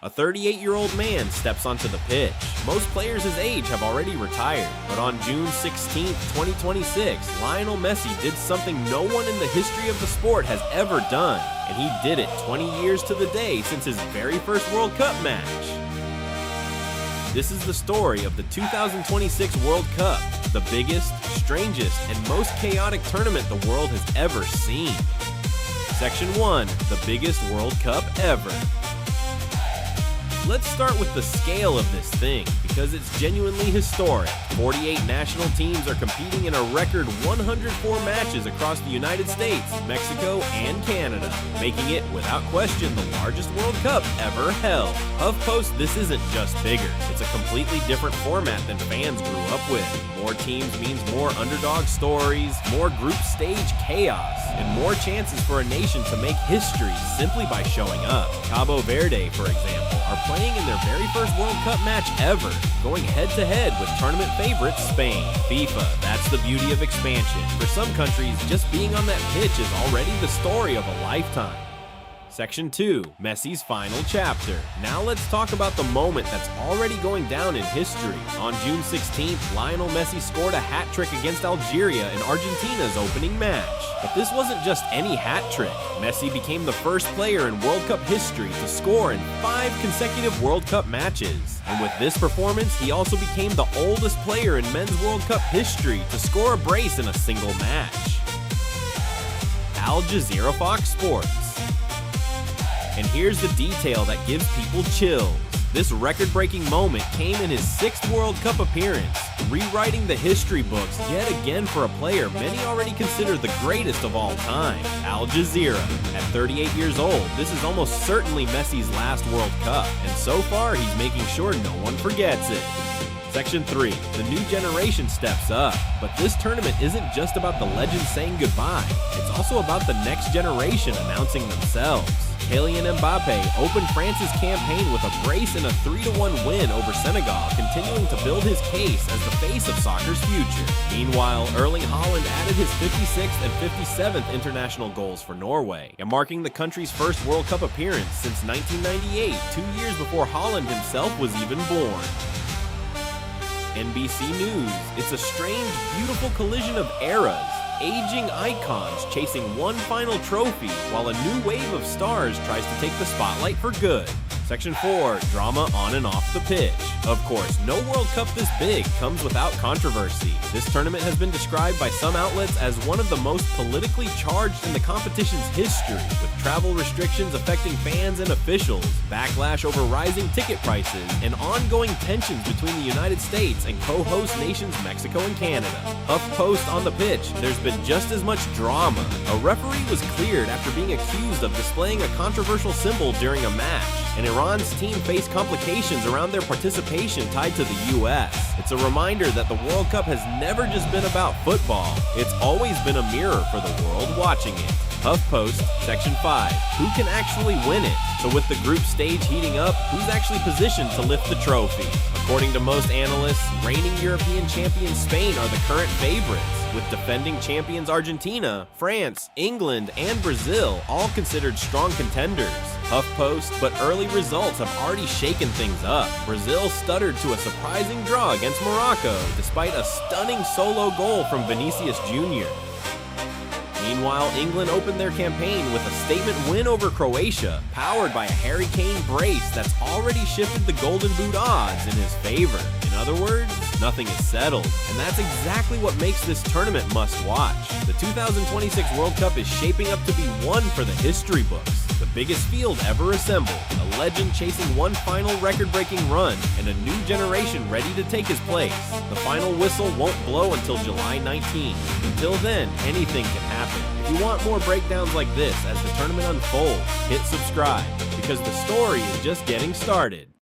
A 38-year-old man steps onto the pitch. Most players his age have already retired, but on June 16, 2026, Lionel Messi did something no one in the history of the sport has ever done, and he did it 20 years to the day since his very first World Cup match. This is the story of the 2026 World Cup, the biggest, strangest, and most chaotic tournament the world has ever seen. Section 1, the biggest World Cup ever. Let's start with the scale of this thing, because it's genuinely historic. 48 national teams are competing in a record 104 matches across the United States, Mexico, and Canada, making it, without question, the largest World Cup ever held. HuffPost, this isn't just bigger. It's a completely different format than fans grew up with. More teams means more underdog stories, more group stage chaos, and more chances for a nation to make history simply by showing up. Cabo Verde, for example, are playing in their very first World Cup match ever, going head-to-head with tournament favorite Spain. FIFA, that's the beauty of expansion. For some countries, just being on that pitch is already the story of a lifetime. Section 2, Messi's final chapter. Now let's talk about the moment that's already going down in history. On June 16th, Lionel Messi scored a hat trick against Algeria in Argentina's opening match. But this wasn't just any hat trick. Messi became the first player in World Cup history to score in 5 consecutive World Cup matches. And with this performance, he also became the oldest player in men's World Cup history to score a brace in a single match. Al Jazeera Fox Sports. And here's the detail that gives people chills. This record-breaking moment came in his 6th World Cup appearance, rewriting the history books yet again for a player many already consider the greatest of all time, Al Jazeera. At 38 years old, this is almost certainly Messi's last World Cup, and so far he's making sure no one forgets it. Section 3, the new generation steps up. But this tournament isn't just about the legends saying goodbye, it's also about the next generation announcing themselves. Kylian Mbappé opened France's campaign with a brace and a 3-1 win over Senegal, continuing to build his case as the face of soccer's future. Meanwhile, Erling Haaland added his 56th and 57th international goals for Norway, and marking the country's first World Cup appearance since 1998, 2 years before Haaland himself was even born. NBC News. It's a strange, beautiful collision of eras. Aging icons chasing one final trophy, while a new wave of stars tries to take the spotlight for good. Section 4, drama on and off the pitch. Of course, no World Cup this big comes without controversy. This tournament has been described by some outlets as one of the most politically charged in the competition's history, with travel restrictions affecting fans and officials, backlash over rising ticket prices, and ongoing tensions between the United States and co-host nations Mexico and Canada. HuffPost on the pitch, there's been just as much drama. A referee was cleared after being accused of displaying a controversial symbol during a match, and Iran's team faced complications around their participation tied to the U.S. It's a reminder that the World Cup has never just been about football. It's always been a mirror for the world watching it. HuffPost, Section 5, who can actually win it? So with the group stage heating up, who's actually positioned to lift the trophy? According to most analysts, reigning European champions Spain are the current favorites, with defending champions Argentina, France, England, and Brazil all considered strong contenders. HuffPost, but early results have already shaken things up. Brazil stuttered to a surprising draw against Morocco, despite a stunning solo goal from Vinicius Jr. Meanwhile, England opened their campaign with a statement win over Croatia, powered by a Harry Kane brace that's already shifted the Golden Boot odds in his favor. In other words, nothing is settled, and that's exactly what makes this tournament must-watch. The 2026 World Cup is shaping up to be one for the history books. The biggest field ever assembled, a legend chasing one final record-breaking run, and a new generation ready to take his place. The final whistle won't blow until July 19th. Until then, anything can happen. If you want more breakdowns like this as the tournament unfolds, hit subscribe, because the story is just getting started.